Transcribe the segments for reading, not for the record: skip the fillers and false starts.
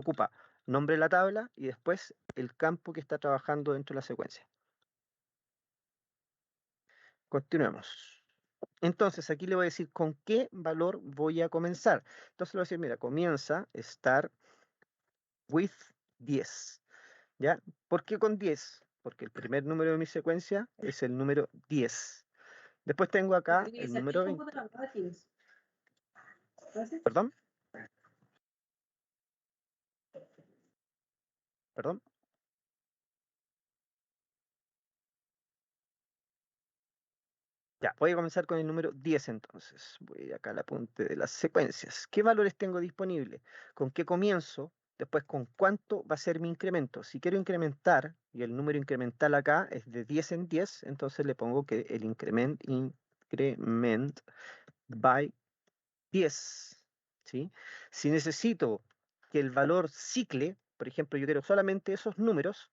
ocupa nombre de la tabla y después el campo que está trabajando dentro de la secuencia. Continuemos. Entonces, aquí le voy a decir con qué valor voy a comenzar. Entonces le voy a decir, mira, comienza start with 10. ¿Ya? ¿Por qué con 10? Porque el primer número de mi secuencia es el número 10. Después tengo acá el número 20. ¿Perdón? ¿Perdón? Ya, voy a comenzar con el número 10 entonces. Voy acá al apunte de las secuencias. ¿Qué valores tengo disponibles? ¿Con qué comienzo? Después, ¿con cuánto va a ser mi incremento? Si quiero incrementar, y el número incremental acá es de 10 en 10, entonces le pongo que el increment by 10. ¿Sí? Si necesito que el valor cicle, por ejemplo, yo quiero solamente esos números,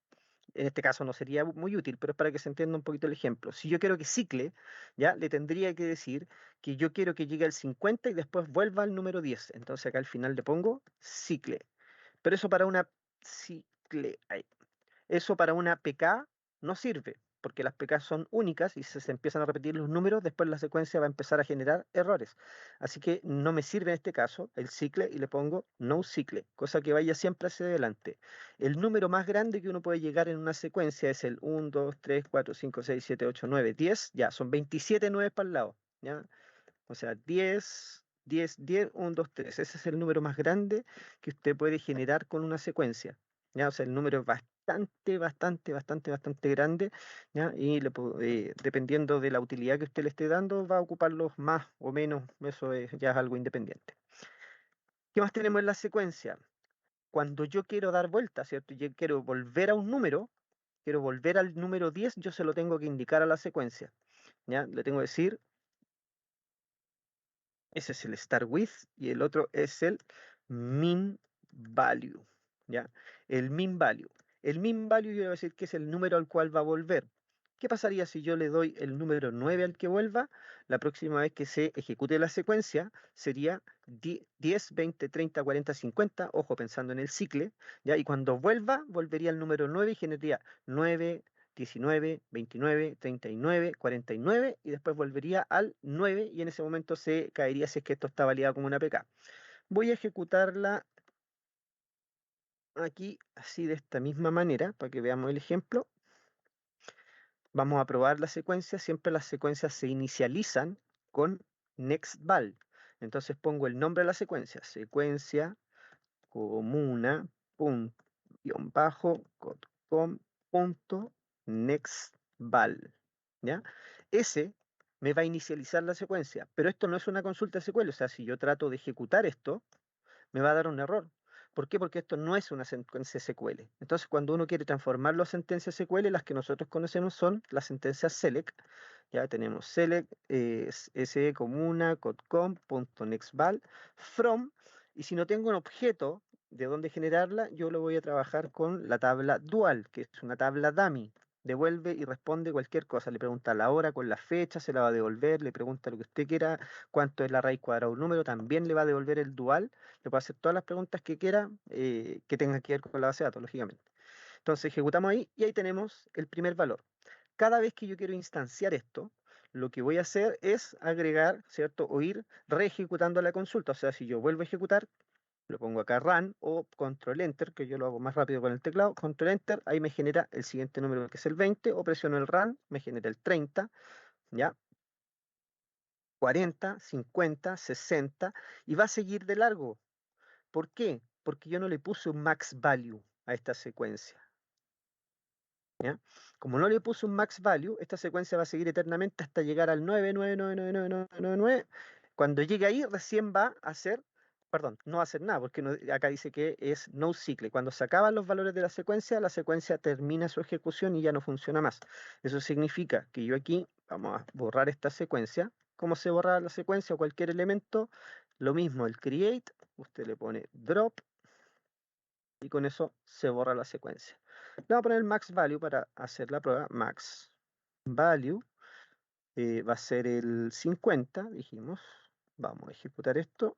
en este caso no sería muy útil, pero es para que se entienda un poquito el ejemplo. Si yo quiero que cicle, ya le tendría que decir que yo quiero que llegue al 50 y después vuelva al número 10. Entonces acá al final le pongo cicle. Pero eso para una cicle, eso para una PK no sirve, porque las PK son únicas y si se empiezan a repetir los números, después la secuencia va a empezar a generar errores. Así que no me sirve en este caso el cicle y le pongo no cicle, cosa que vaya siempre hacia adelante. El número más grande que uno puede llegar en una secuencia es el 1, 2, 3, 4, 5, 6, 7, 8, 9, 10. Ya, son 27 9 para el lado. ¿Ya? O sea, 10, 10, 10, 1, 2, 3. Ese es el número más grande que usted puede generar con una secuencia. ¿Ya? O sea, el número es bastante grande. ¿Ya? Y dependiendo de la utilidad que usted le esté dando, va a ocuparlos más o menos. Eso ya es algo independiente. ¿Qué más tenemos en la secuencia? Cuando yo quiero dar vuelta, ¿cierto? Yo quiero volver a un número, quiero volver al número 10, yo se lo tengo que indicar a la secuencia. ¿Ya? Le tengo que decir. Ese es el start with y el otro es el min value. ¿Ya? El min value. El min value yo voy a decir que es el número al cual va a volver. ¿Qué pasaría si yo le doy el número 9 al que vuelva? La próxima vez que se ejecute la secuencia sería 10, 20, 30, 40, 50, ojo pensando en el cicle, ¿ya? Y cuando vuelva, volvería al número 9 y generaría 9, 19, 29, 39, 49 y después volvería al 9 y en ese momento se caería si es que esto está validado como una PK. Voy a ejecutarla aquí así de esta misma manera para que veamos el ejemplo. Vamos a probar la secuencia. Siempre las secuencias se inicializan con nextval. Entonces pongo el nombre de la secuencia. Secuencia comuna guión bajo com punto nextval. ¿Ya? Ese me va a inicializar la secuencia, pero esto no es una consulta SQL, o sea, si yo trato de ejecutar esto, me va a dar un error. ¿Por qué? Porque esto no es una sentencia SQL. Entonces, cuando uno quiere transformarlo a sentencias SQL, las que nosotros conocemos son las sentencias select. Ya tenemos select, se comuna, codecom.nextval, from, y si no tengo un objeto de dónde generarla, yo lo voy a trabajar con la tabla dual, que es una tabla dummy. Devuelve y responde cualquier cosa. Le pregunta la hora con la fecha, se la va a devolver, le pregunta lo que usted quiera, cuánto es la raíz cuadrada de un número, también le va a devolver el dual, le puede hacer todas las preguntas que quiera que tengan que ver con la base de datos, lógicamente. Entonces ejecutamos ahí y ahí tenemos el primer valor. Cada vez que yo quiero instanciar esto, lo que voy a hacer es agregar, ¿cierto? O ir reejecutando la consulta. O sea, si yo vuelvo a ejecutar, lo pongo acá run o control enter, que yo lo hago más rápido con el teclado, control enter, ahí me genera el siguiente número que es el 20, o presiono el run, me genera el 30, ¿ya? 40, 50, 60, y va a seguir de largo. ¿Por qué? Porque yo no le puse un max value a esta secuencia. ¿Ya? Como no le puse un max value, esta secuencia va a seguir eternamente hasta llegar al 9. Cuando llegue ahí, recién va a hacer, perdón, no va a hacer nada, porque acá dice que es no cycle. Cuando se acaban los valores de la secuencia termina su ejecución y ya no funciona más. Eso significa que yo aquí, vamos a borrar esta secuencia. ¿Cómo se borra la secuencia o cualquier elemento? Lo mismo, el create, usted le pone drop y con eso se borra la secuencia. Le voy a poner el max value para hacer la prueba. Max value va a ser el 50, dijimos. Vamos a ejecutar esto.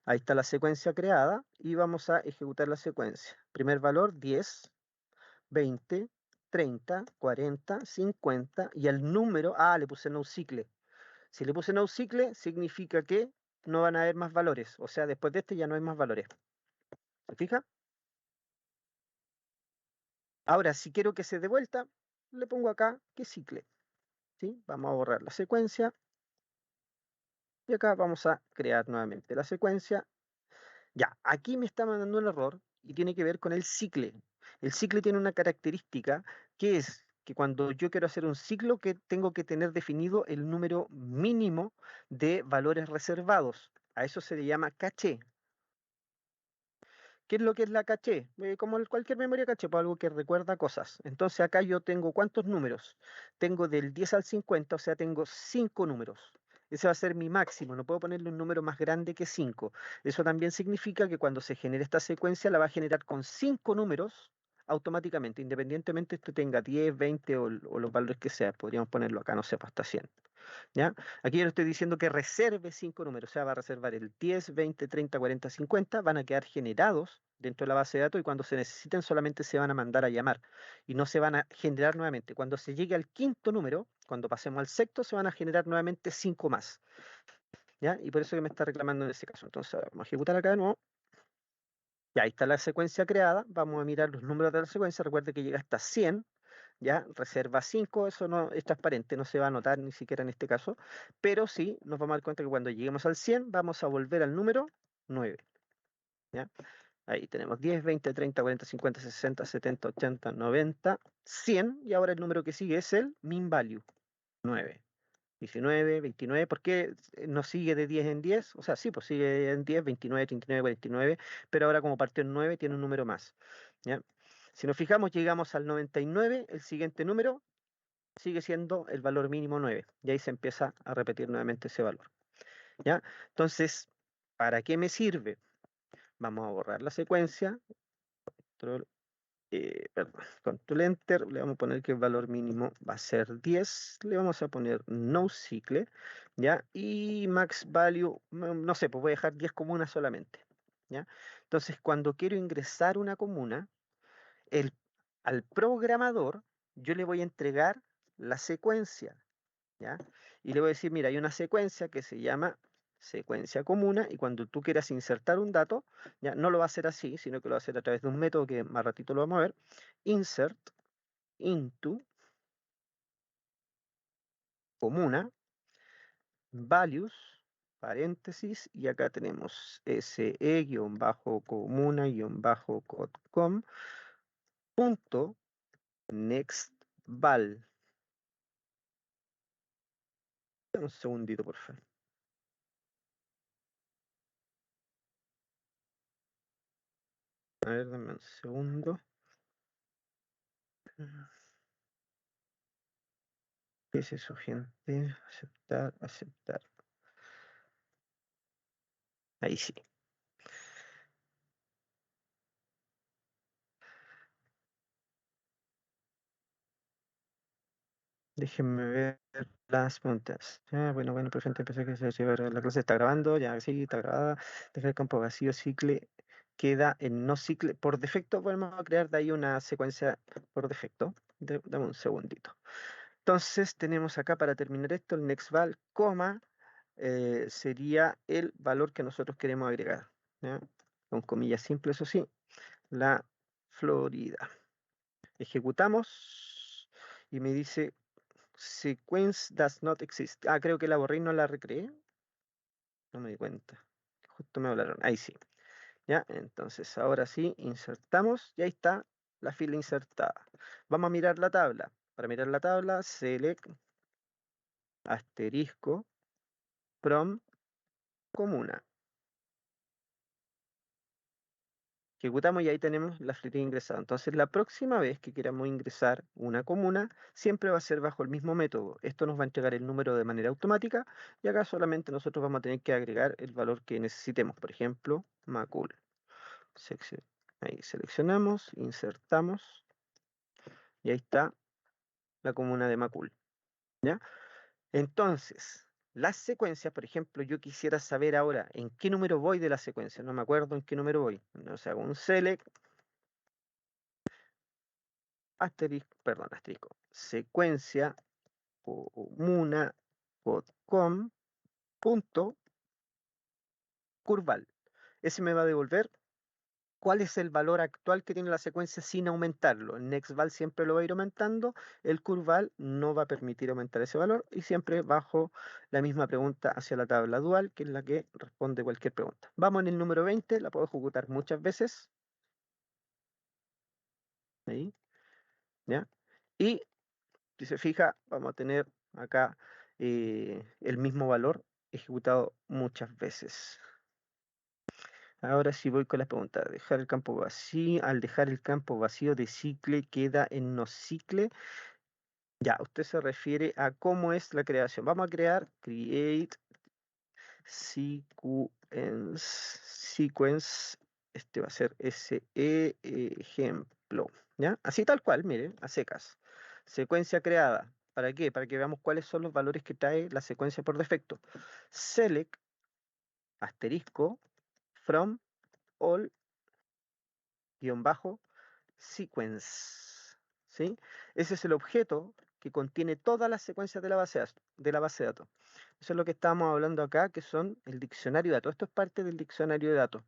Ahí está la secuencia creada y vamos a ejecutar la secuencia. Primer valor 10, 20, 30, 40, 50 y el número, le puse no cicle. Si le puse no cicle significa que no van a haber más valores, o sea, después de este ya no hay más valores. ¿Se fija? Ahora, si quiero que se dé vuelta, le pongo acá que cicle. ¿Sí? Vamos a borrar la secuencia y acá vamos a crear nuevamente la secuencia. Ya, aquí me está mandando un error y tiene que ver con el cicle. El cicle tiene una característica que es que cuando yo quiero hacer un ciclo, que tengo que tener definido el número mínimo de valores reservados. A eso se le llama caché. ¿Qué es lo que es la caché? Como cualquier memoria caché, pues algo que recuerda cosas. Entonces acá yo tengo ¿cuántos números? Tengo del 10 al 50, o sea, tengo 5 números. Ese va a ser mi máximo, no puedo ponerle un número más grande que 5. Eso también significa que cuando se genere esta secuencia la va a generar con 5 números automáticamente, independientemente esto tenga 10, 20 o los valores que sea. Podríamos ponerlo acá, no sé, pues, hasta 100. ¿Ya? Aquí yo le estoy diciendo que reserve 5 números, o sea, va a reservar el 10, 20, 30, 40, 50, van a quedar generados dentro de la base de datos y cuando se necesiten solamente se van a mandar a llamar y no se van a generar nuevamente. Cuando se llegue al quinto número, cuando pasemos al sexto, se van a generar nuevamente 5 más, ¿ya? Y por eso que me está reclamando en ese caso. Entonces, ahora vamos a ejecutar acá de nuevo. Ya, ahí está la secuencia creada. Vamos a mirar los números de la secuencia. Recuerde que llega hasta 100. ¿Ya? Reserva 5, eso no es transparente, no se va a notar ni siquiera en este caso, pero sí nos vamos a dar cuenta que cuando lleguemos al 100 vamos a volver al número 9. ¿Ya? Ahí tenemos 10, 20, 30, 40, 50, 60, 70, 80, 90, 100 y ahora el número que sigue es el min value, 9. 19, 29, ¿por qué no sigue de 10 en 10? O sea, sí, pues sigue en 10, 29, 39, 49, pero ahora como partió en 9 tiene un número más. ¿Ya? Si nos fijamos, llegamos al 99, el siguiente número sigue siendo el valor mínimo 9. Y ahí se empieza a repetir nuevamente ese valor. ¿Ya? Entonces, ¿para qué me sirve? Vamos a borrar la secuencia. Control, perdón, Control Enter. Le vamos a poner que el valor mínimo va a ser 10. Le vamos a poner no cicle. ¿Ya? Y max value, no sé, pues voy a dejar 10 comunas solamente. ¿Ya? Entonces, cuando quiero ingresar una comuna, el, al programador yo le voy a entregar la secuencia. ¿Ya? Y le voy a decir, mira, hay una secuencia que se llama secuencia comuna y cuando tú quieras insertar un dato, ya no lo va a hacer así, sino que lo va a hacer a través de un método que más ratito lo vamos a ver, insert into comuna values paréntesis y acá tenemos se-comuna-codecom punto nextval. Un segundito, por favor. A ver, dame un segundo. ¿Qué es eso, gente? Aceptar, aceptar. Ahí sí. Déjenme ver las preguntas. Bueno, perfecto. Pensé que la clase está grabando. Ya, sí, está grabada. Dejar el campo vacío, cicle. Queda en no cicle. Por defecto, vamos a crear de ahí una secuencia por defecto. Dame un segundito. Entonces, tenemos acá para terminar esto el nextval, coma, sería el valor que nosotros queremos agregar. ¿Ya? Con comillas simples, eso sí. La Florida. Ejecutamos y me dice sequence does not exist. Creo que la borré y no la recreé. No me di cuenta. Justo me hablaron. Ahí sí. Ya, entonces ahora sí, insertamos y ahí está la fila insertada. Vamos a mirar la tabla. Para mirar la tabla, select asterisco from comuna. Ejecutamos y ahí tenemos la flota ingresada. Entonces, la próxima vez que queramos ingresar una comuna, siempre va a ser bajo el mismo método. Esto nos va a entregar el número de manera automática y acá solamente nosotros vamos a tener que agregar el valor que necesitemos. Por ejemplo, Macul. Ahí seleccionamos, insertamos y ahí está la comuna de Macul. ¿Ya? Entonces, las secuencias, por ejemplo, yo quisiera saber ahora en qué número voy de la secuencia, no me acuerdo en qué número voy. No sé, hago un select, asterisco, perdón, asterisco, secuencia comuna.com punto curval. Ese me va a devolver cuál es el valor actual que tiene la secuencia sin aumentarlo. El nextval siempre lo va a ir aumentando, el curval no va a permitir aumentar ese valor y siempre bajo la misma pregunta hacia la tabla dual, que es la que responde cualquier pregunta. Vamos en el número 20, la puedo ejecutar muchas veces. Ahí, ¿ya? Y si se fija, vamos a tener acá el mismo valor ejecutado muchas veces. Ahora sí voy con las preguntas. Dejar el campo vacío. Al dejar el campo vacío de cicle queda en no cicle. Ya, usted se refiere a cómo es la creación. Vamos a crear create sequence. Este va a ser ejemplo. ¿Ya? Así tal cual, mire, a secas. Secuencia creada. ¿Para qué? Para que veamos cuáles son los valores que trae la secuencia por defecto. Select asterisco from all guión bajo sequence, ¿sí? Ese es el objeto que contiene todas las secuencias de la base de datos. Eso es lo que estamos hablando acá, que son el diccionario de datos. Esto es parte del diccionario de datos.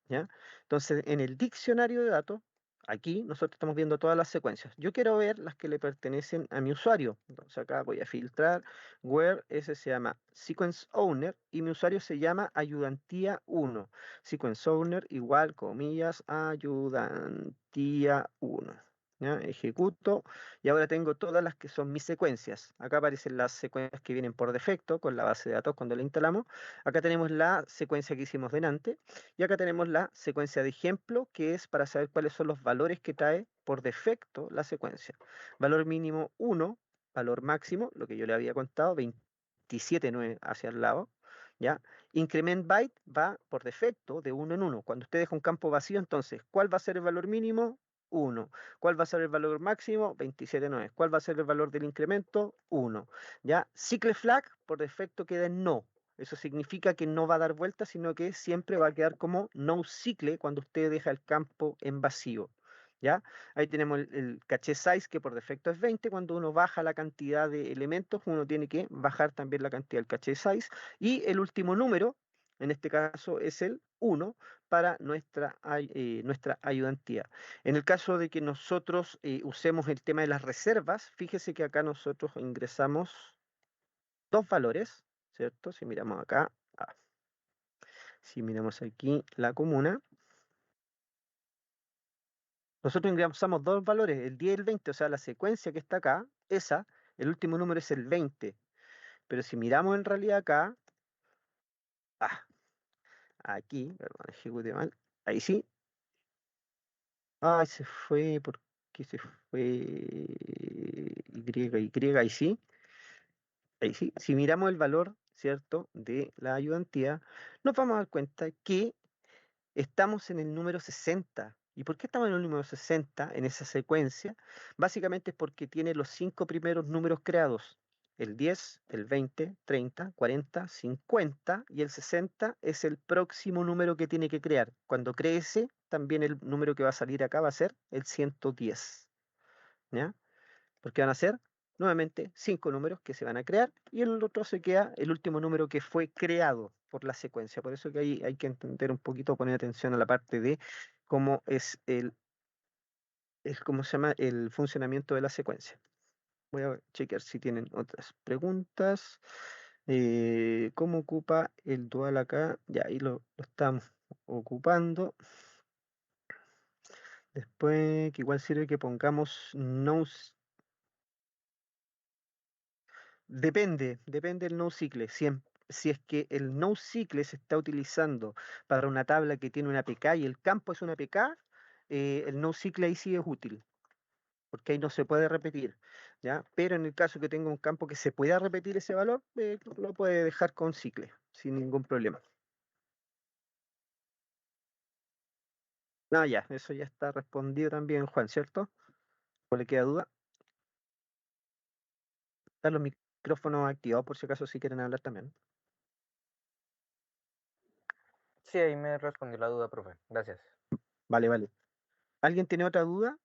¿Ya? Entonces, en el diccionario de datos, aquí nosotros estamos viendo todas las secuencias. Yo quiero ver las que le pertenecen a mi usuario. Entonces, acá voy a filtrar, where ese se llama sequence owner y mi usuario se llama ayudantía 1. Sequence owner igual, comillas, ayudantía 1. ¿Ya? Ejecuto y ahora tengo todas las que son mis secuencias. Acá aparecen las secuencias que vienen por defecto con la base de datos cuando la instalamos. Acá tenemos la secuencia que hicimos delante. Y acá tenemos la secuencia de ejemplo, que es para saber cuáles son los valores que trae por defecto la secuencia. Valor mínimo 1, valor máximo, lo que yo le había contado, 27,9 hacia el lado. ¿Ya? Increment byte va por defecto de uno en uno. Cuando usted deja un campo vacío, entonces, ¿cuál va a ser el valor mínimo? 1. ¿Cuál va a ser el valor máximo? 27,9. ¿Cuál va a ser el valor del incremento? 1. ¿Ya? Cycle flag por defecto queda en no. Eso significa que no va a dar vuelta, sino que siempre va a quedar como no cicle cuando usted deja el campo en vacío. ¿Ya? Ahí tenemos el caché size, que por defecto es 20. Cuando uno baja la cantidad de elementos, uno tiene que bajar también la cantidad del caché size. Y el último número, en este caso, es el 1 para nuestra ayudantía. En el caso de que nosotros usemos el tema de las reservas, fíjese que acá nosotros ingresamos dos valores, ¿cierto? Si miramos acá, si miramos aquí la comuna, nosotros ingresamos dos valores, el 10 y el 20, o sea, la secuencia que está acá, esa, el último número es el 20. Pero si miramos en realidad acá, ah, aquí, perdón, ejecute mal, ahí sí, ay, se fue, ¿por qué se fue? Ahí sí, ahí sí. Si miramos el valor, ¿cierto?, de la ayudantía, nos vamos a dar cuenta que estamos en el número 60. ¿Y por qué estamos en el número 60 en esa secuencia? Básicamente es porque tiene los cinco primeros números creados. El 10, el 20, 30, 40, 50 y el 60 es el próximo número que tiene que crear. Cuando cree ese, también el número que va a salir acá va a ser el 110. ¿Ya? Porque van a ser nuevamente cinco números que se van a crear y el otro se queda el último número que fue creado por la secuencia. Por eso que ahí hay que entender un poquito, poner atención a la parte de cómo es cómo se llama el funcionamiento de la secuencia. Voy a chequear si tienen otras preguntas. ¿Cómo ocupa el dual acá? Ya ahí lo estamos ocupando. Después, que igual sirve que pongamos no. Depende del NoSQL. Si es que el NoSQL se está utilizando para una tabla que tiene una APK y el campo es una APK, el NoSQL ahí sí es útil, porque ahí no se puede repetir, ¿ya? Pero en el caso que tenga un campo que se pueda repetir ese valor, lo puede dejar con SQL, sin ningún problema. Ah, ya, eso ya está respondido también, Juan, ¿cierto? ¿O le queda duda? Dale los micrófono activado por si acaso si quieren hablar también. Sí, ahí me respondió la duda, profe. Gracias. Vale, vale. ¿Alguien tiene otra duda?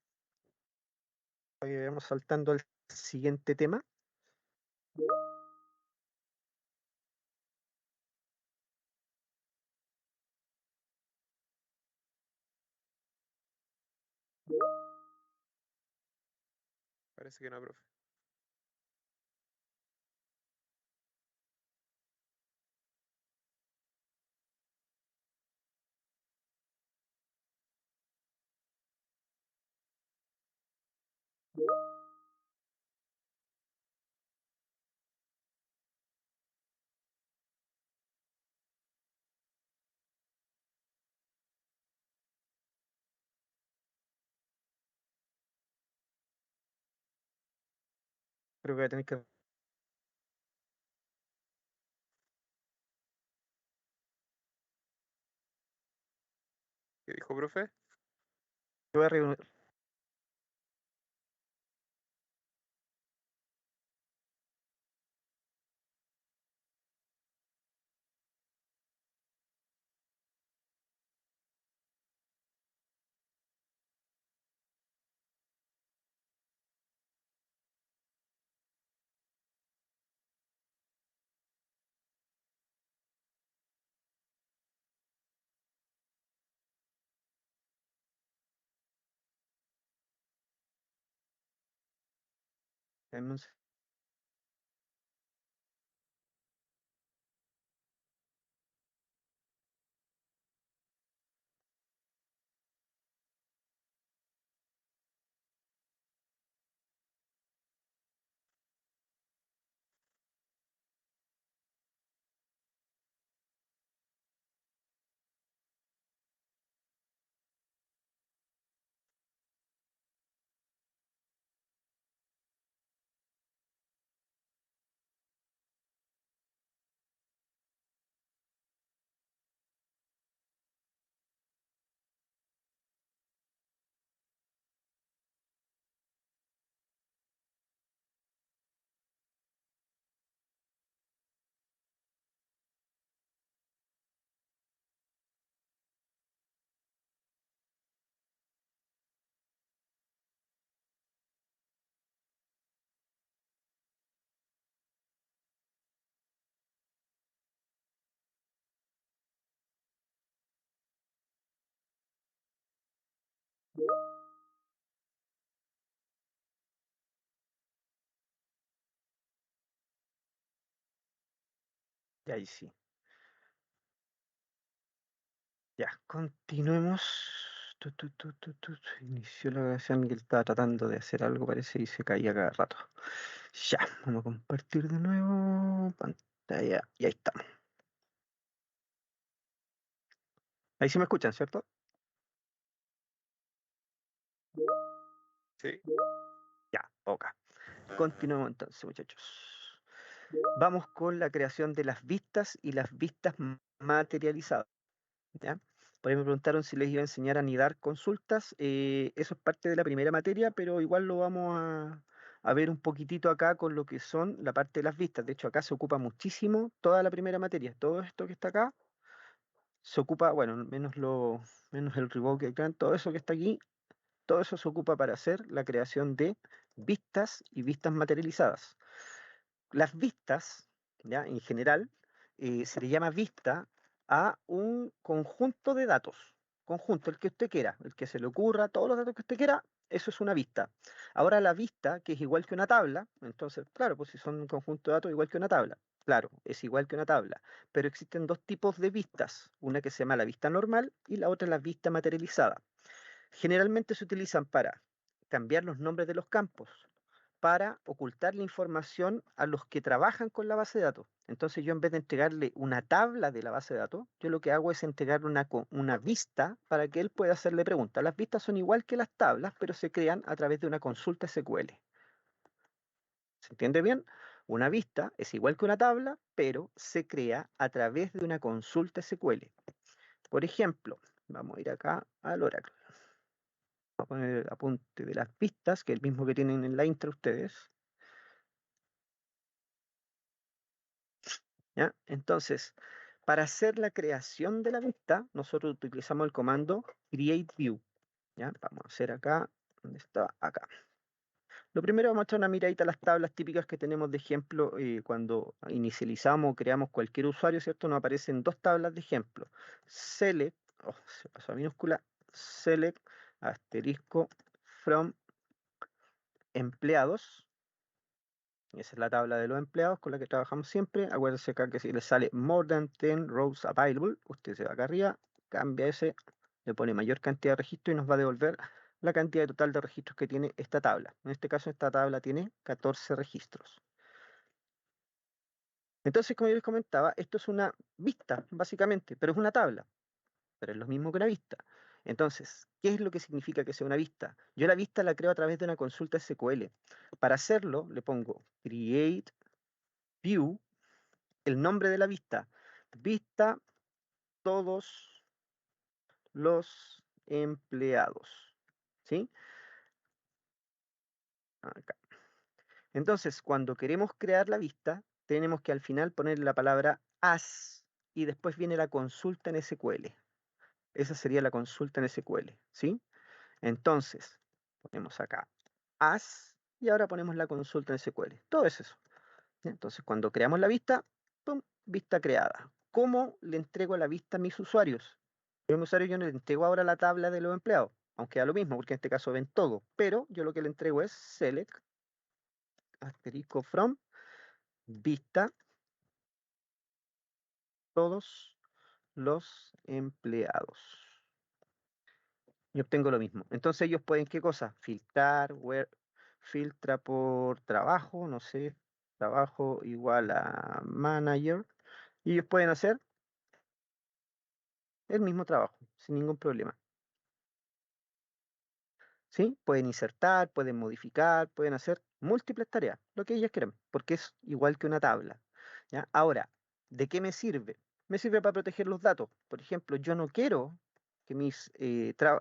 Vamos saltando al siguiente tema. Parece que no, profe. Creo que voy a tener que... ¿Qué dijo, profe? voy a reunir- denme un Y ahí sí. Ya, continuemos. Inició la grabación que él estaba tratando de hacer algo, parece, y se caía cada rato. Ya, vamos a compartir de nuevo pantalla. Y ahí estamos. Ahí sí me escuchan, ¿cierto? Sí. Ya, ok. Continuemos entonces, muchachos. Vamos con la creación de las vistas y las vistas materializadas. ¿Ya? Por ahí me preguntaron si les iba a enseñar a anidar consultas. Eso es parte de la primera materia, pero igual lo vamos a ver un poquitito acá con lo que son la parte de las vistas. De hecho, acá se ocupa muchísimo toda la primera materia. Todo esto que está acá se ocupa, bueno, menos el revoke ecran, todo eso que está aquí, todo eso se ocupa para hacer la creación de vistas y vistas materializadas. Las vistas, ¿ya? En general, se le llama vista a un conjunto de datos. Conjunto, el que usted quiera, el que se le ocurra, todos los datos que usted quiera, eso es una vista. Ahora la vista, que es igual que una tabla, entonces, claro, pues si son un conjunto de datos igual que una tabla, claro, es igual que una tabla, pero existen dos tipos de vistas, una que se llama la vista normal y la otra la vista materializada. Generalmente se utilizan para cambiar los nombres de los campos, para ocultar la información a los que trabajan con la base de datos. Entonces yo en vez de entregarle una tabla de la base de datos, yo lo que hago es entregarle una vista para que él pueda hacerle preguntas. Las vistas son igual que las tablas, pero se crean a través de una consulta SQL. ¿Se entiende bien? Una vista es igual que una tabla, pero se crea a través de una consulta SQL. Por ejemplo, vamos a ir acá al Oracle. Vamos a poner el apunte de las vistas, que es el mismo que tienen en la intro ustedes. ¿Ya? Entonces, para hacer la creación de la vista, nosotros utilizamos el comando createView. ¿Ya? Vamos a hacer acá, ¿dónde está? Acá. Lo primero vamos a echar una miradita a las tablas típicas que tenemos de ejemplo cuando inicializamos o creamos cualquier usuario, ¿cierto? Nos aparecen dos tablas de ejemplo. Select, se pasó a minúscula, select, asterisco, from empleados. Esa es la tabla de los empleados con la que trabajamos siempre. Acuérdense acá que si le sale more than 10 rows available, usted se va acá arriba, cambia ese, le pone mayor cantidad de registros y nos va a devolver la cantidad total de registros que tiene esta tabla. En este caso, esta tabla tiene 14 registros. Entonces, como yo les comentaba, esto es una vista, básicamente, pero es una tabla, pero es lo mismo que una vista. Entonces, ¿qué es lo que significa que sea una vista? Yo la vista la creo a través de una consulta SQL. Para hacerlo, le pongo create view, el nombre de la vista, vista todos los empleados, ¿sí? Acá. Entonces, cuando queremos crear la vista, tenemos que al final poner la palabra as y después viene la consulta en SQL. Esa sería la consulta en SQL, ¿sí? Entonces, ponemos acá as y ahora ponemos la consulta en SQL. Todo es eso. Entonces, cuando creamos la vista, ¡pum!, vista creada. ¿Cómo le entrego la vista a mis usuarios? Yo a mis usuarios yo no le entrego ahora la tabla de los empleados, aunque da lo mismo, porque en este caso ven todo, pero yo lo que le entrego es select, asterisco from, vista, todos los empleados. Y obtengo lo mismo. Entonces ellos pueden, ¿qué cosa? Filtrar, filtra por trabajo, no sé, trabajo igual a manager. Y ellos pueden hacer el mismo trabajo, sin ningún problema. ¿Sí? Pueden insertar, pueden modificar, pueden hacer múltiples tareas, lo que ellos quieran, porque es igual que una tabla. ¿Ya? Ahora, ¿de qué me sirve? Me sirve para proteger los datos. Por ejemplo, yo no quiero que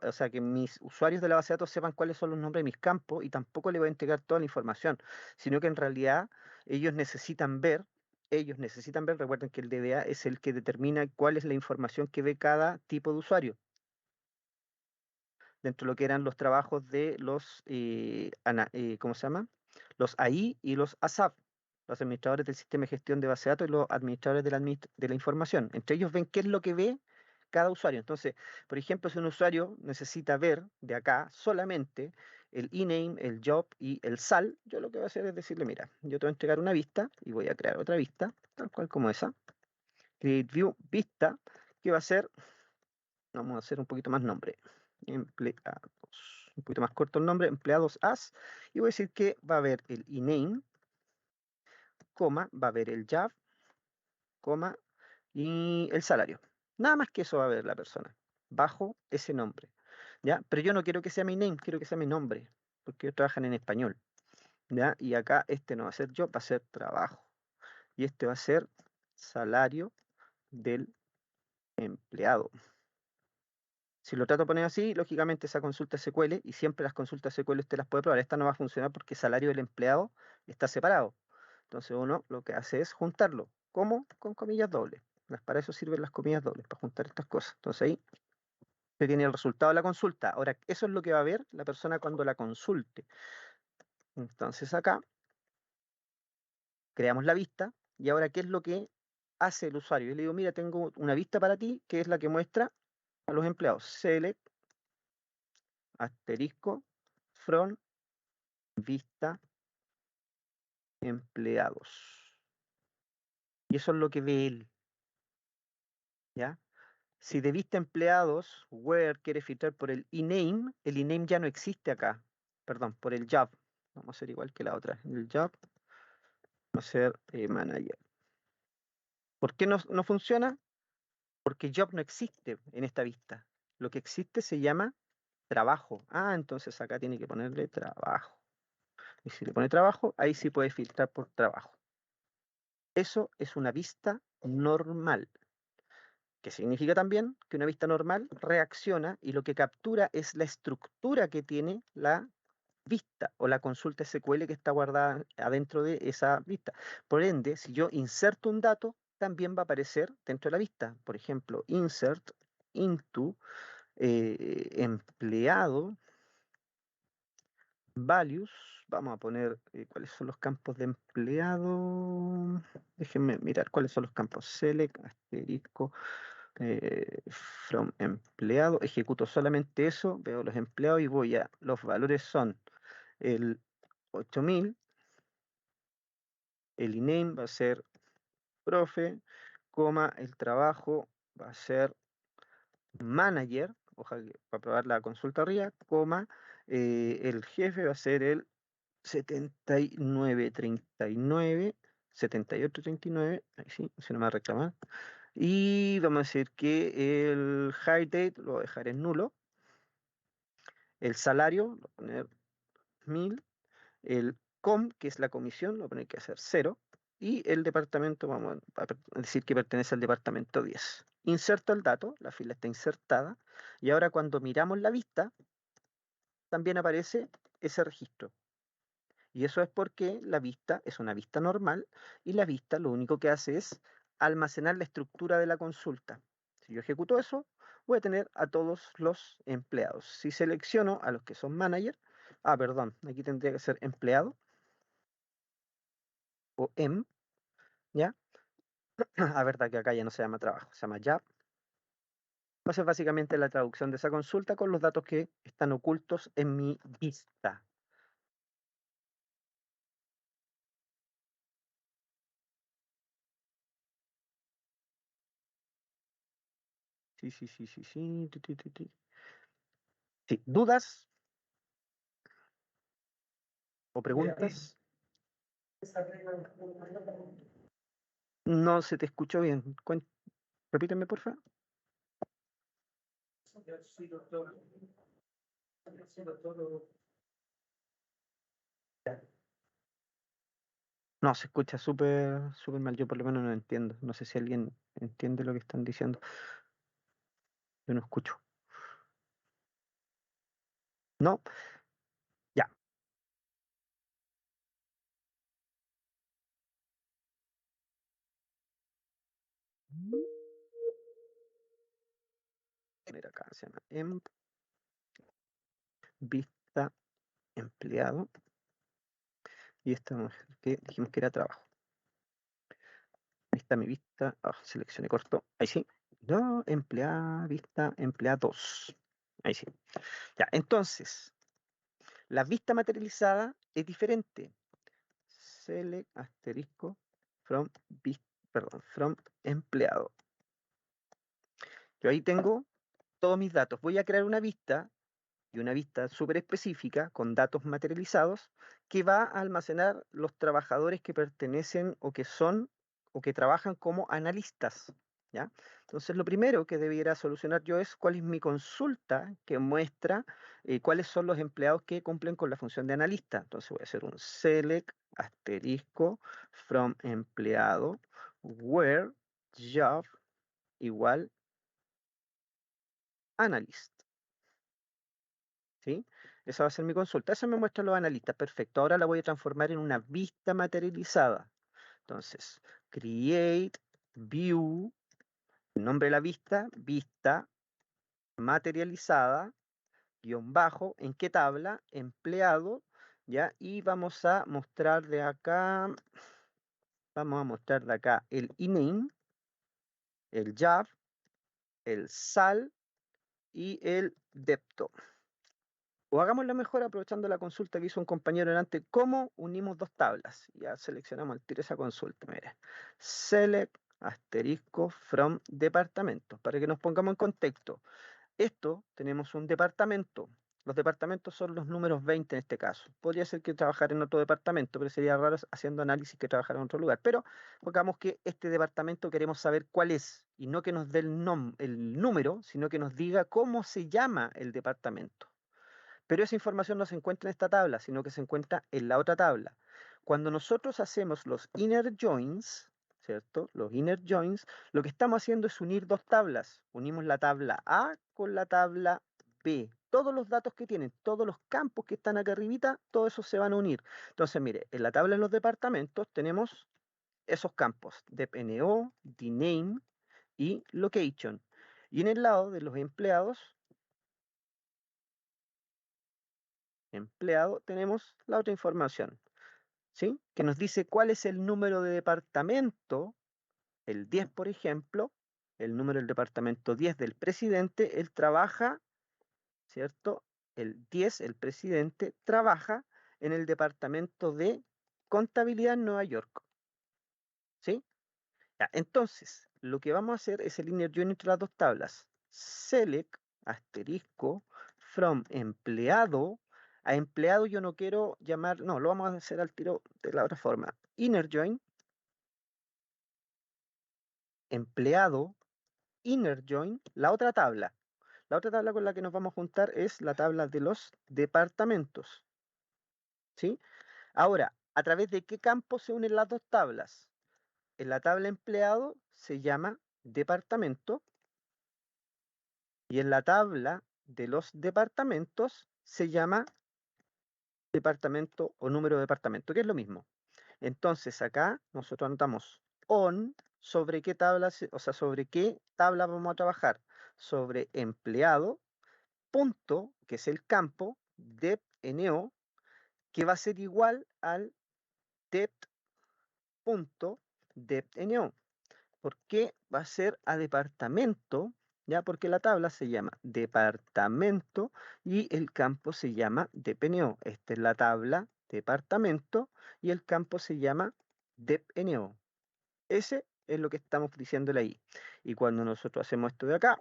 o sea, que mis usuarios de la base de datos sepan cuáles son los nombres de mis campos y tampoco les voy a entregar toda la información, sino que en realidad ellos necesitan ver, recuerden que el DBA es el que determina cuál es la información que ve cada tipo de usuario dentro de lo que eran los trabajos de los, ¿cómo se llama? Los AI y los ASAP, los administradores del sistema de gestión de base de datos y los administradores de la información. Entre ellos ven qué es lo que ve cada usuario. Entonces, por ejemplo, si un usuario necesita ver de acá solamente el ename, el job y el sal, yo lo que voy a hacer es decirle, mira, yo te voy a entregar una vista y voy a crear otra vista, tal cual como esa. Create view vista, que va a ser, vamos a hacer un poquito más nombre, empleados, un poquito más corto el nombre, empleados as, y voy a decir que va a haber el ename, coma, va a haber el job, coma, y el salario. Nada más que eso va a ver la persona, bajo ese nombre, ¿ya? Pero yo no quiero que sea mi name, quiero que sea mi nombre, porque ellos trabajan en español, ¿ya? Y acá este no va a ser job, va a ser trabajo, y este va a ser salario del empleado. Si lo trato de poner así, lógicamente esa consulta SQL, y siempre las consultas SQL usted las puede probar. Esta no va a funcionar porque el salario del empleado está separado. Entonces uno lo que hace es juntarlo. ¿Cómo? Con comillas dobles. Para eso sirven las comillas dobles, para juntar estas cosas. Entonces ahí se tiene el resultado de la consulta. Ahora, eso es lo que va a ver la persona cuando la consulte. Entonces acá creamos la vista, y ahora, ¿qué es lo que hace el usuario? Yo le digo, mira, tengo una vista para ti, que es la que muestra a los empleados. Select, asterisco, from, vista, empleados. Y eso es lo que ve él, ¿ya? Si de vista empleados, where quiere filtrar por el ename ya no existe acá. Perdón, por el job. Vamos a hacer igual que la otra. El job va a ser manager. ¿Por qué no funciona? Porque job no existe en esta vista. Lo que existe se llama trabajo. Ah, entonces acá tiene que ponerle trabajo. Y si le pone trabajo, ahí sí puede filtrar por trabajo. Eso es una vista normal, que significa también que una vista normal reacciona y lo que captura es la estructura que tiene la vista o la consulta SQL que está guardada adentro de esa vista. Por ende, si yo inserto un dato, también va a aparecer dentro de la vista. Por ejemplo, insert into empleado values. Vamos a poner cuáles son los campos de empleado. Déjenme mirar cuáles son los campos. Select, asterisco, from empleado. Ejecuto solamente eso, veo los empleados y voy a, los valores son el 8000, el INAME va a ser profe, coma, el trabajo va a ser manager, ojalá para probar la consulta arriba, coma, el jefe va a ser el 7939, 7839, ahí sí, si no me va a reclamar. Y vamos a decir que el high date lo voy a dejar en nulo. El salario, lo voy a poner 1000. El com, que es la comisión, lo voy a poner que hacer 0. Y el departamento, vamos a decir que pertenece al departamento 10. Inserto el dato, la fila está insertada. Y ahora cuando miramos la vista, también aparece ese registro. Y eso es porque la vista es una vista normal y la vista lo único que hace es almacenar la estructura de la consulta. Si yo ejecuto eso, voy a tener a todos los empleados. Si selecciono a los que son manager, perdón, aquí tendría que ser empleado o ¿ya? Verdad que acá ya no se llama trabajo, se llama job. Va a ser básicamente la traducción de esa consulta con los datos que están ocultos en mi vista. Sí. Sí, ¿dudas o preguntas? No se te escuchó bien. Repíteme, por favor. Sí, doctor. Sí, doctor. No, se escucha súper mal. Yo por lo menos no entiendo. No sé si alguien entiende lo que están diciendo. Yo no escucho. No, ya. Mira acá, se llama vista empleado. Y esta que dijimos que era trabajo. Ahí está mi vista. Seleccioné corto. Ahí sí. No, empleada, vista, empleados. Ahí sí. Ya, entonces, la vista materializada es diferente. Select asterisco from from empleado. Yo ahí tengo todos mis datos. Voy a crear una vista y una vista súper específica con datos materializados que va a almacenar los trabajadores que pertenecen o que son o que trabajan como analistas. ¿Ya? Entonces, lo primero que debiera solucionar yo es cuál es mi consulta que muestra cuáles son los empleados que cumplen con la función de analista. Entonces, voy a hacer un select asterisco from empleado where job igual analyst. ¿Sí? Esa va a ser mi consulta. Esa me muestra los analistas. Perfecto. Ahora la voy a transformar en una vista materializada. Entonces, create view, nombre de la vista materializada, guión bajo, ¿en qué tabla? Empleado, ¿ya? Y vamos a mostrar de acá, el INAME, el job, el SAL y el DEPTO. O hagámoslo mejor aprovechando la consulta que hizo un compañero delante. ¿Cómo unimos dos tablas? Ya seleccionamos al tiro esa consulta. Mira, select asterisco from departamentos. Para que nos pongamos en contexto. Esto tenemos un departamento. Los departamentos son los números 20 en este caso. Podría ser que trabajara en otro departamento, pero sería raro haciendo análisis que trabajara en otro lugar. Pero pongamos que este departamento queremos saber cuál es y no que nos dé el número, sino que nos diga cómo se llama el departamento. Pero esa información no se encuentra en esta tabla, sino que se encuentra en la otra tabla. Cuando nosotros hacemos los inner joins, ¿cierto? Los inner joins, lo que estamos haciendo es unir dos tablas. Unimos la tabla A con la tabla B. Todos los datos que tienen, todos los campos que están acá arribita, todos esos se van a unir. Entonces, mire, en la tabla de los departamentos tenemos esos campos, depNO, dname y location. Y en el lado de los empleados, empleado, tenemos la otra información, ¿sí? Que nos dice cuál es el número de departamento, el 10, por ejemplo, el número del departamento 10 del presidente, él trabaja, ¿cierto? El 10, el presidente, trabaja en el departamento de contabilidad en Nueva York, ¿sí? Ya, entonces, lo que vamos a hacer es el inner join entre las dos tablas. Select, asterisco, from empleado. A empleado yo no quiero llamar, no, lo vamos a hacer al tiro de la otra forma. Inner join, empleado, inner join, la otra tabla. La otra tabla con la que nos vamos a juntar es la tabla de los departamentos. ¿Sí? Ahora, ¿a través de qué campo se unen las dos tablas? En la tabla empleado se llama departamento y en la tabla de los departamentos se llama departamento o número de departamento, que es lo mismo. Entonces acá nosotros anotamos on sobre qué tabla, o sea, sobre qué tabla vamos a trabajar. Sobre empleado, punto, que es el campo, depNO, que va a ser igual al dep.depNO. ¿Por qué va a ser a departamento? ¿Ya? Porque la tabla se llama departamento y el campo se llama depNO. Esta es la tabla departamento y el campo se llama depNO. Ese es lo que estamos diciéndole ahí. Y cuando nosotros hacemos esto de acá,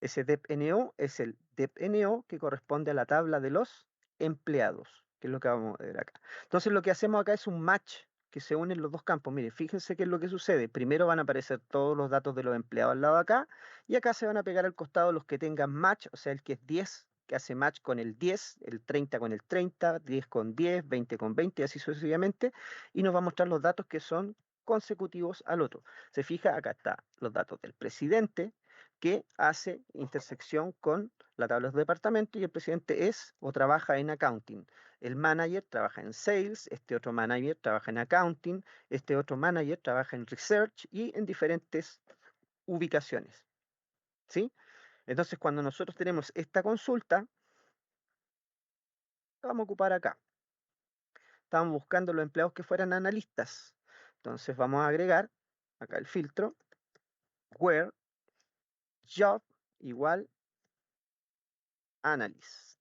ese depNO es el depNO que corresponde a la tabla de los empleados, que es lo que vamos a ver acá. Entonces lo que hacemos acá es un match que se unen los dos campos. Miren, fíjense qué es lo que sucede. Primero van a aparecer todos los datos de los empleados al lado de acá y acá se van a pegar al costado los que tengan match, o sea, el que es 10, que hace match con el 10, el 30 con el 30, 10 con 10, 20 con 20 y así sucesivamente. Y nos va a mostrar los datos que son consecutivos al otro. Se fija, acá están los datos del presidente, que hace intersección con la tabla de departamento y el presidente es o trabaja en accounting. El manager trabaja en sales, este otro manager trabaja en accounting, este otro manager trabaja en research y en diferentes ubicaciones. ¿Sí? Entonces, cuando nosotros tenemos esta consulta, la vamos a ocupar acá. Estamos buscando los empleados que fueran analistas. Entonces, vamos a agregar acá el filtro, where job igual analyst.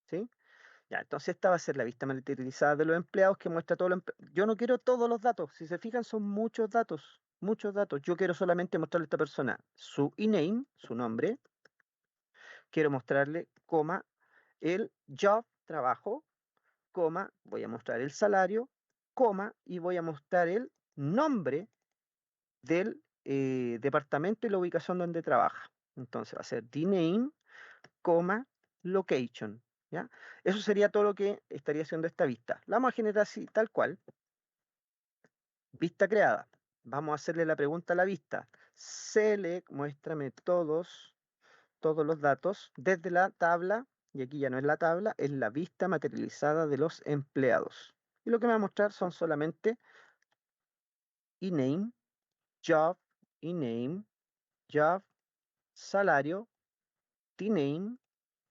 ¿Sí? Ya, entonces esta va a ser la vista materializada de los empleados que muestra todo lo Yo no quiero todos los datos. Si se fijan, son muchos datos. Muchos datos. Yo quiero solamente mostrarle a esta persona su e-name, su nombre. Quiero mostrarle, coma, el job, trabajo, coma, voy a mostrar el salario, coma, y voy a mostrar el nombre del departamento y la ubicación donde trabaja. Entonces va a ser the-name, coma, location. ¿Ya? Eso sería todo lo que estaría haciendo esta vista. La vamos a generar así, tal cual. Vista creada. Vamos a hacerle la pregunta a la vista. Select, muéstrame todos los datos desde la tabla, y aquí ya no es la tabla, es la vista materializada de los empleados. Y lo que me va a mostrar son solamente e-name, job, e-name, job, salario, t-name,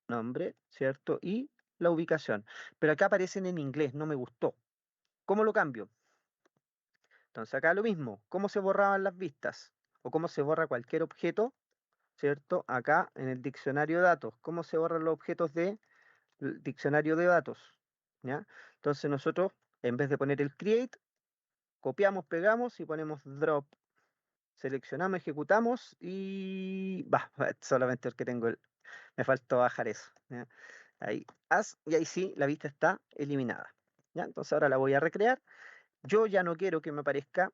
nombre, ¿cierto? Y la ubicación. Pero acá aparecen en inglés, no me gustó. ¿Cómo lo cambio? Entonces acá lo mismo, ¿cómo se borraban las vistas? O cómo se borra cualquier objeto, ¿cierto? Acá en el diccionario de datos, ¿cómo se borran los objetos del diccionario de datos? ¿Ya? Entonces nosotros, en vez de poner el create, copiamos, pegamos y ponemos drop. Seleccionamos, ejecutamos y... va, solamente porque tengo el... Me faltó bajar eso. ¿Ya? Ahí, y ahí sí, la vista está eliminada. ¿Ya? Entonces ahora la voy a recrear. Yo ya no quiero que me aparezca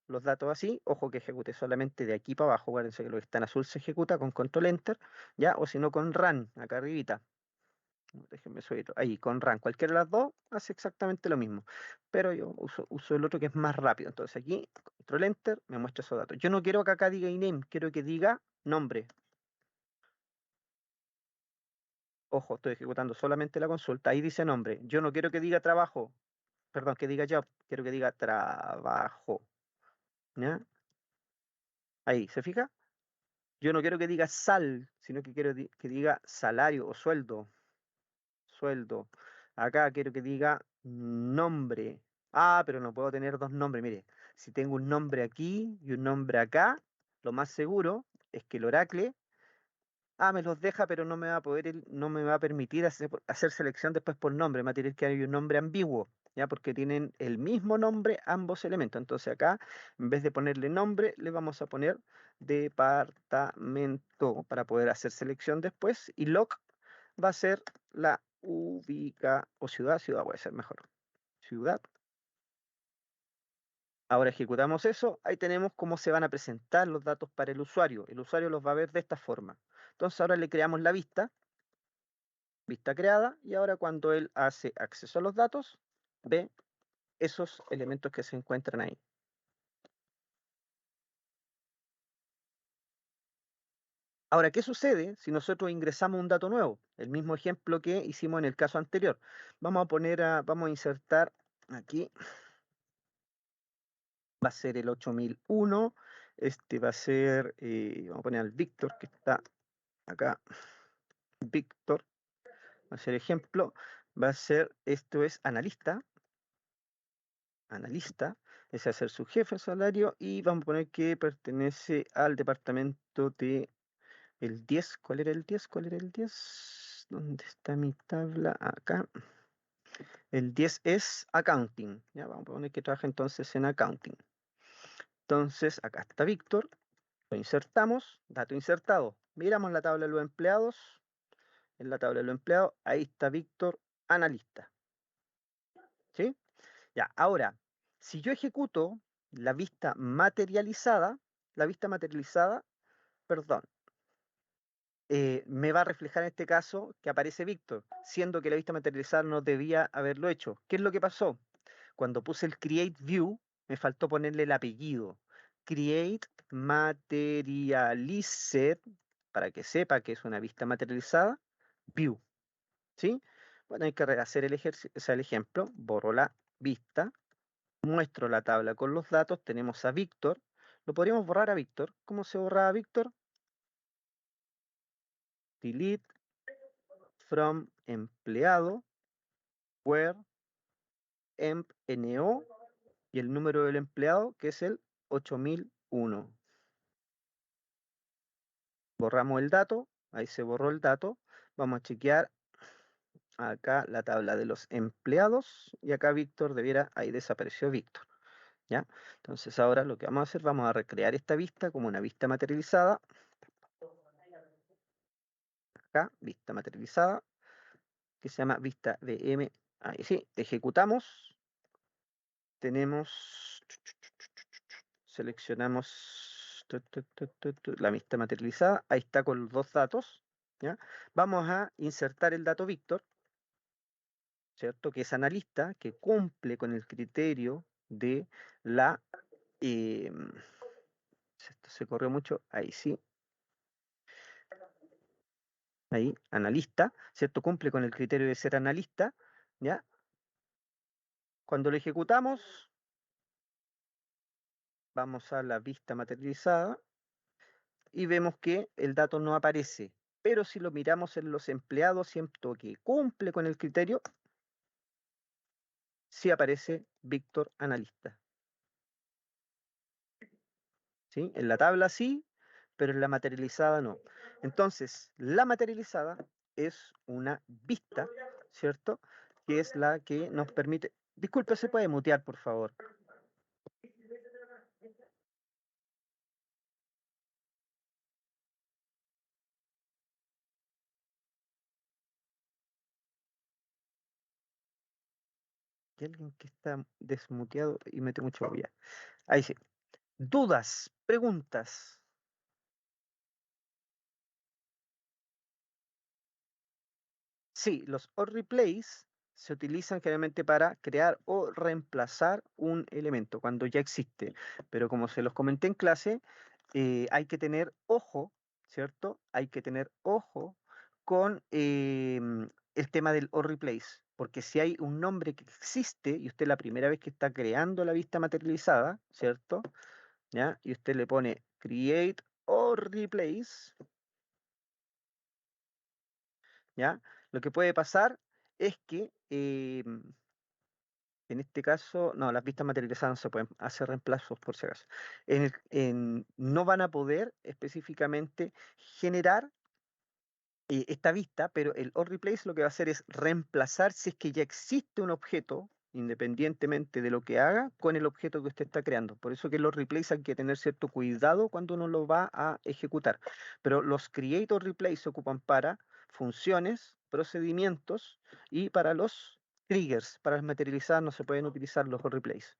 los datos así, ojo que ejecute solamente de aquí para abajo, acuérdense que lo que está en azul se ejecuta con control enter, ya, o si no con run, acá arribita. Déjenme subir ahí, con run, cualquiera de las dos hace exactamente lo mismo, pero yo uso el otro que es más rápido. Entonces aquí, control enter, me muestra esos datos. Yo no quiero que acá diga name, quiero que diga nombre. Ojo, estoy ejecutando solamente la consulta, ahí dice nombre. Yo no quiero que diga trabajo, perdón, que diga job, quiero que diga trabajo. ¿Ya? Ahí, ¿se fija? Yo no quiero que diga sal, sino que quiero que diga salario o sueldo. Sueldo. Acá quiero que diga nombre. Ah, pero no puedo tener dos nombres. Mire, si tengo un nombre aquí y un nombre acá, lo más seguro es que el Oracle, me los deja, pero no me va a poder, no me va a permitir hacer selección después por nombre. Me va a tener que hay un nombre ambiguo, ¿ya? Porque tienen el mismo nombre ambos elementos. Entonces acá, en vez de ponerle nombre, le vamos a poner departamento para poder hacer selección después. Y loc va a ser la o ciudad puede ser mejor. Ciudad. Ahora ejecutamos eso, ahí tenemos cómo se van a presentar los datos para el usuario. El usuario los va a ver de esta forma. Entonces ahora le creamos la vista creada, y ahora cuando él hace acceso a los datos, ve esos elementos que se encuentran ahí. Ahora, ¿qué sucede si nosotros ingresamos un dato nuevo? El mismo ejemplo que hicimos en el caso anterior. Vamos a insertar aquí, va a ser el 8001, este va a ser, vamos a poner al Víctor que está acá, Víctor, va a ser ejemplo, va a ser, esto es analista, ese va a ser su jefe, salario, y vamos a poner que pertenece al departamento de el 10. ¿Cuál era el 10? ¿Cuál era el 10? ¿Dónde está mi tabla? Acá. El 10 es accounting. Ya vamos a poner que trabaja entonces en accounting. Entonces, acá está Víctor. Lo insertamos. Dato insertado. Miramos la tabla de los empleados. En la tabla de los empleados, ahí está Víctor, analista. ¿Sí? Ya, ahora, si yo ejecuto la vista materializada, perdón, me va a reflejar en este caso que aparece Víctor, siendo que la vista materializada no debía haberlo hecho. ¿Qué es lo que pasó? Cuando puse el Create View, me faltó ponerle el apellido. Create Materialized, para que sepa que es una vista materializada, View. ¿Sí? Bueno, hay que hacer el ejemplo. Borro la vista, muestro la tabla con los datos, tenemos a Víctor. Lo podríamos borrar a Víctor. ¿Cómo se borraba Víctor? Delete from empleado, where emp no, y el número del empleado, que es el 8001. Borramos el dato, ahí se borró el dato. Vamos a chequear acá la tabla de los empleados, y acá Víctor debiera, ahí desapareció Víctor. ¿Ya? Entonces ahora lo que vamos a hacer, vamos a recrear esta vista como una vista materializada. Acá, vista materializada, que se llama vista VM. Ahí sí, ejecutamos. Tenemos, seleccionamos la vista materializada. Ahí está con los dos datos. ¿Ya? Vamos a insertar el dato Víctor, ¿cierto? Que es analista, que cumple con el criterio de la... esto se corrió mucho, ahí sí. Ahí, analista, ¿cierto? Cumple con el criterio de ser analista, ¿ya? Cuando lo ejecutamos, vamos a la vista materializada y vemos que el dato no aparece. Pero si lo miramos en los empleados, siento que cumple con el criterio, sí aparece Víctor analista. ¿Sí? En la tabla sí, pero en la materializada no. Entonces, la materializada es una vista, ¿cierto? Que es la que nos permite... Disculpe, ¿se puede mutear, por favor? Hay alguien que está desmuteado y mete mucho bulla. Ahí sí. Dudas, preguntas. Sí, los or replace se utilizan generalmente para crear o reemplazar un elemento cuando ya existe. Pero como se los comenté en clase, hay que tener ojo, ¿cierto? Hay que tener ojo con el tema del all replace, porque si hay un nombre que existe y usted la primera vez que está creando la vista materializada, ¿cierto? ¿Ya? Y usted le pone create all replace, ¿ya? Lo que puede pasar es que en este caso, no, las vistas materializadas no se pueden hacer reemplazos por si acaso. No van a poder específicamente generar esta vista, pero el all replace lo que va a hacer es reemplazar si es que ya existe un objeto, independientemente de lo que haga, con el objeto que usted está creando. Por eso que el all replace hay que tener cierto cuidado cuando uno lo va a ejecutar. Pero los create or replace se ocupan para funciones, procedimientos y para los triggers. Para las materializadas no se pueden utilizar los all replace.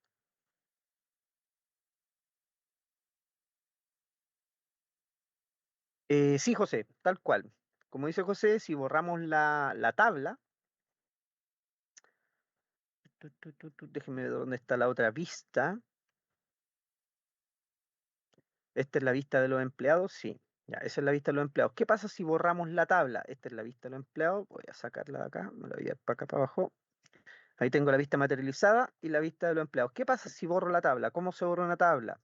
Sí, José, tal cual. Como dice José, si borramos la tabla, déjeme ver dónde está la otra vista. Esta es la vista de los empleados, sí. Ya, esa es la vista de los empleados. ¿Qué pasa si borramos la tabla? Esta es la vista de los empleados. Voy a sacarla de acá, me la voy a ir para acá para abajo. Ahí tengo la vista materializada y la vista de los empleados. ¿Qué pasa si borro la tabla? ¿Cómo se borra una tabla?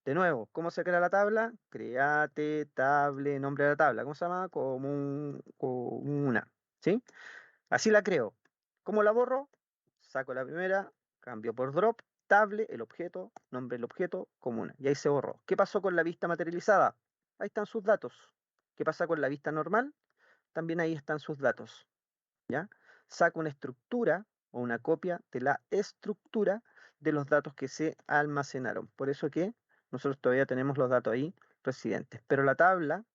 De nuevo, ¿cómo se crea la tabla? Create, table, nombre de la tabla. ¿Cómo se llama? Comuna. ¿Sí? Así la creo. ¿Cómo la borro? Saco la primera, cambio por drop, table, el objeto, nombre del objeto, comuna. Y ahí se borró. ¿Qué pasó con la vista materializada? Ahí están sus datos. ¿Qué pasa con la vista normal? También ahí están sus datos. ¿Ya? Saco una estructura o una copia de la estructura de los datos que se almacenaron. Por eso que nosotros todavía tenemos los datos ahí residentes. Pero la tabla,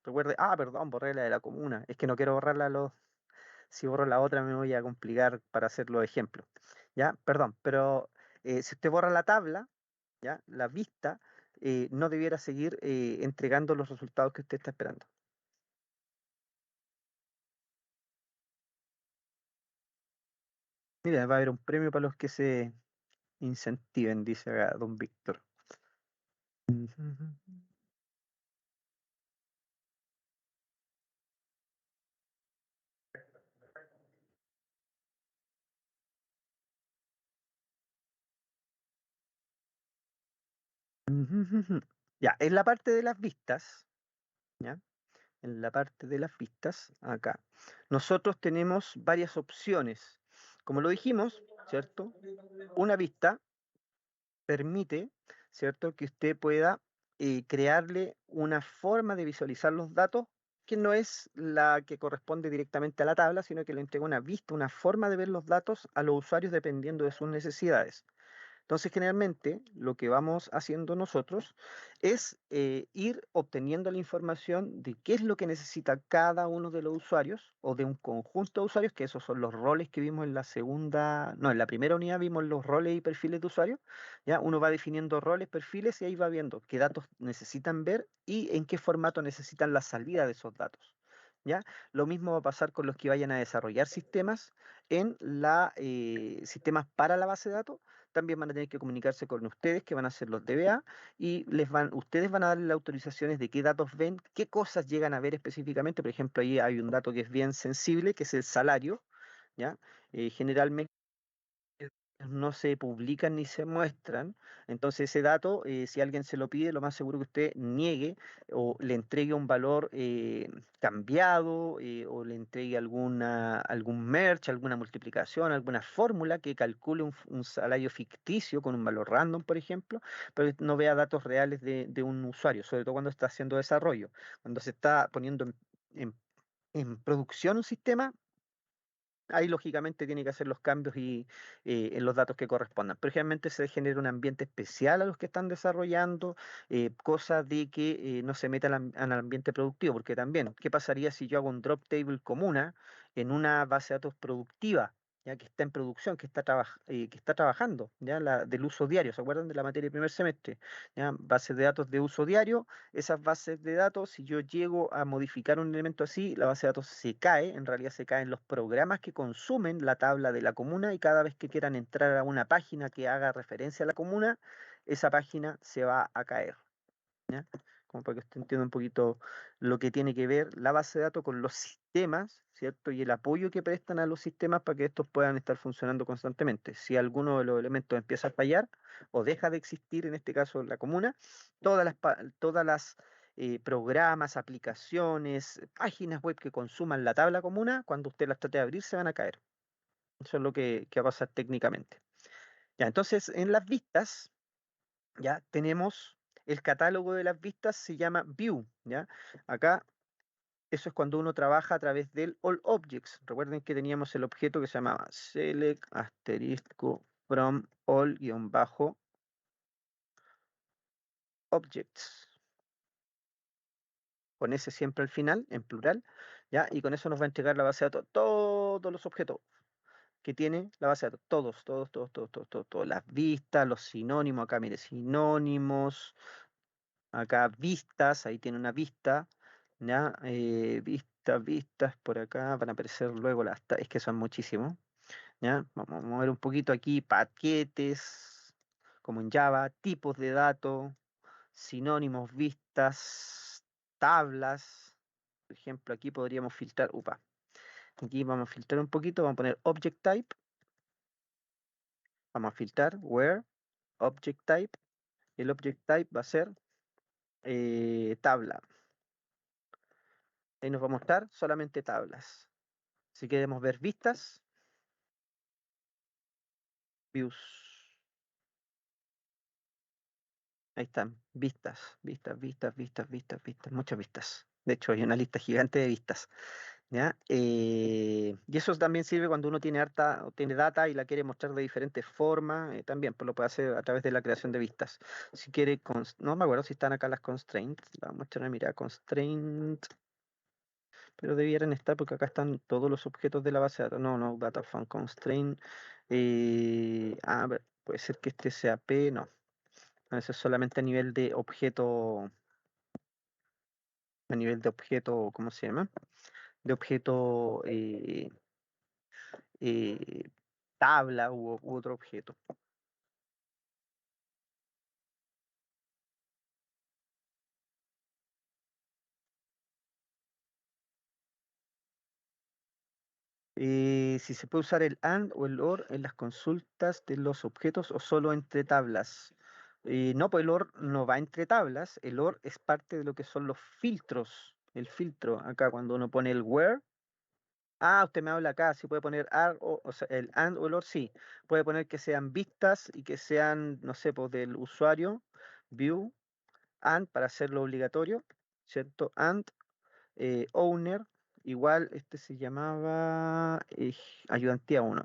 recuerde, perdón, borré la de la comuna. Es que no quiero borrarla a los si borro la otra me voy a complicar para hacer los ejemplos. ¿Ya? Perdón, pero si usted borra la tabla, ¿ya? La vista, no debiera seguir entregando los resultados que usted está esperando. Mira, va a haber un premio para los que se incentiven, dice acá don Víctor. Ya, en la parte de las vistas, ¿ya? En la parte de las vistas, acá, nosotros tenemos varias opciones. Como lo dijimos, ¿cierto? Una vista permite, ¿cierto?, que usted pueda crearle una forma de visualizar los datos que no es la que corresponde directamente a la tabla, sino que le entrega una vista, una forma de ver los datos a los usuarios dependiendo de sus necesidades. Entonces, generalmente, lo que vamos haciendo nosotros es ir obteniendo la información de qué es lo que necesita cada uno de los usuarios o de un conjunto de usuarios, que esos son los roles que vimos en la segunda, no, en la primera unidad vimos los roles y perfiles de usuarios. ¿Ya? Uno va definiendo roles, perfiles y ahí va viendo qué datos necesitan ver y en qué formato necesitan la salida de esos datos. ¿Ya? Lo mismo va a pasar con los que vayan a desarrollar sistemas en sistemas para la base de datos. También van a tener que comunicarse con ustedes, que van a ser los DBA, y ustedes van a darle las autorizaciones de qué datos ven, qué cosas llegan a ver específicamente. Por ejemplo, ahí hay un dato que es bien sensible, que es el salario, ¿ya? Generalmente no se publican ni se muestran. Entonces ese dato, si alguien se lo pide, lo más seguro que usted niegue o le entregue un valor cambiado o le entregue algún merge, alguna multiplicación, alguna fórmula que calcule un salario ficticio con un valor random, por ejemplo, pero no vea datos reales de un usuario, sobre todo cuando está haciendo desarrollo. Cuando se está poniendo en en producción un sistema, ahí lógicamente tiene que hacer los cambios y en los datos que correspondan. Pero generalmente se genera un ambiente especial a los que están desarrollando, cosa de que no se meta al ambiente productivo, porque también, ¿qué pasaría si yo hago un drop table comuna en una base de datos productiva? Ya que está en producción, que está trabajando, ya del uso diario, ¿se acuerdan de la materia de primer semestre? ¿Ya? Bases de datos de uso diario, esas bases de datos, si yo llego a modificar un elemento así, la base de datos se cae, en realidad se caen los programas que consumen la tabla de la comuna y cada vez que quieran entrar a una página que haga referencia a la comuna, esa página se va a caer. ¿Ya? como para que usted entienda un poquito lo que tiene que ver la base de datos con los sistemas, ¿cierto? Y el apoyo que prestan a los sistemas para que estos puedan estar funcionando constantemente. Si alguno de los elementos empieza a fallar o deja de existir, en este caso la comuna, todas las programas, aplicaciones, páginas web que consuman la tabla comuna, cuando usted las trate de abrir, se van a caer. Eso es lo que va a pasar técnicamente. Ya, entonces, en las vistas, ya tenemos el catálogo de las vistas, se llama View, ¿ya? Acá, eso es cuando uno trabaja a través del All Objects. Recuerden que teníamos el objeto que se llamaba select asterisco from all-objects. Con ese siempre al final, en plural, ¿ya? Y con eso nos va a entregar la base de datos, todos los objetos que tiene la base de datos, todos, las vistas, los sinónimos, acá mire, sinónimos, acá vistas, ahí tiene una vista, ¿ya? Vistas, por acá van a aparecer luego es que son muchísimos, ¿ya? Vamos a mover un poquito aquí, paquetes, como en Java, tipos de datos, sinónimos, vistas, tablas, por ejemplo, aquí podríamos filtrar, aquí vamos a filtrar un poquito, vamos a poner Object Type, vamos a filtrar Where, Object Type, y el Object Type va a ser tabla. Ahí nos va a mostrar solamente tablas. Si queremos ver vistas, views. Ahí están, vistas, muchas vistas. De hecho, hay una lista gigante de vistas. ¿Ya? Y eso también sirve cuando uno tiene harta o tiene data y la quiere mostrar de diferentes formas. También pues lo puede hacer a través de la creación de vistas. Si quiere, no me acuerdo si están acá las constraints. Vamos a mostrar, mira, constraint. Pero debieran estar porque acá están todos los objetos de la base de datos. No, data from constraint. A ver, puede ser que este sea P, no. Eso es solamente a nivel de objeto, ¿cómo se llama? De objeto eh, tabla u otro objeto. Si se puede usar el AND o el OR en las consultas de los objetos o solo entre tablas. No, pues el OR no va entre tablas, el OR es parte de lo que son los filtros. El filtro, acá cuando uno pone el where. Usted me habla acá, si puede poner AR o sea, el AND o el OR, sí. Puede poner que sean vistas y que sean, no sé, pues del usuario, view, AND para hacerlo obligatorio, ¿cierto? AND owner, igual este se llamaba ayudantía 1.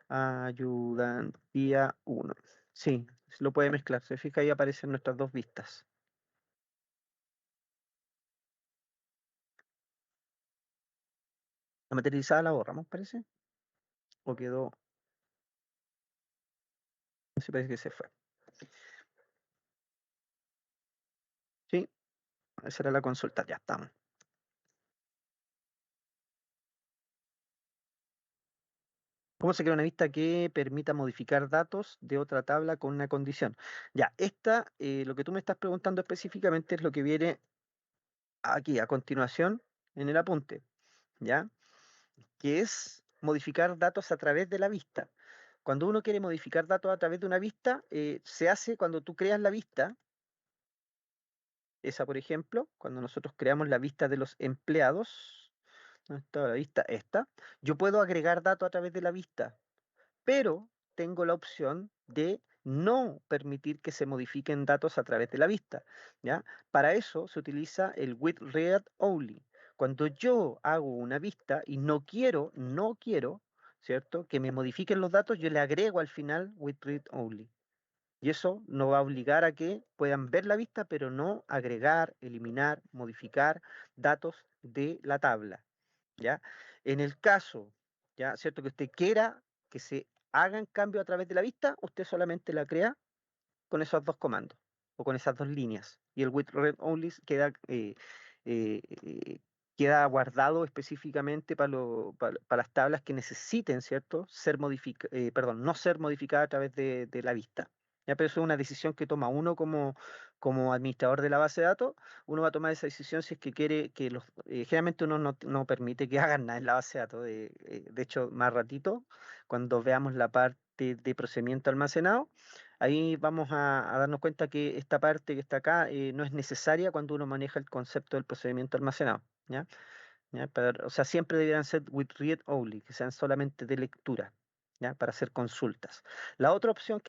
Ayudantía 1. Sí, lo puede mezclar. Se fija ahí aparecen nuestras dos vistas. La materializada la borramos, parece. ¿O quedó? No sé, parece que se fue. Sí, esa era la consulta. Ya estamos. ¿Cómo se crea una vista que permita modificar datos de otra tabla con una condición? Ya, lo que tú me estás preguntando específicamente es lo que viene aquí a continuación en el apunte, ¿ya? Que es modificar datos a través de la vista. Cuando uno quiere modificar datos a través de una vista, se hace cuando tú creas la vista, esa por ejemplo, cuando nosotros creamos la vista de los empleados, ¿dónde está la vista? Esta, yo puedo agregar datos a través de la vista, pero tengo la opción de no permitir que se modifiquen datos a través de la vista, ¿ya? Para eso se utiliza el with read only. Cuando yo hago una vista y no quiero, ¿cierto? Que me modifiquen los datos, yo le agrego al final with read only. Y eso no va a obligar a que puedan ver la vista, pero no agregar, eliminar, modificar datos de la tabla, ¿ya? En el caso, ¿ya? ¿Cierto? Que usted quiera que se hagan cambios a través de la vista, usted solamente la crea con esos dos comandos o con esas dos líneas. Y el with read only eh, eh, queda guardado específicamente para las tablas que necesiten, ¿cierto? No ser modificadas a través de la vista. ¿ya? Pero eso es una decisión que toma uno como administrador de la base de datos. Uno va a tomar esa decisión si es que quiere que generalmente uno no permite que hagan nada en la base de datos. De hecho, más ratito, cuando veamos la parte de procedimiento almacenado, ahí vamos a darnos cuenta que esta parte que está acá no es necesaria cuando uno maneja el concepto del procedimiento almacenado, ¿ya? ¿Ya? O sea, siempre deberían ser with read only, que sean solamente de lectura, ¿ya? Para hacer consultas. La otra opción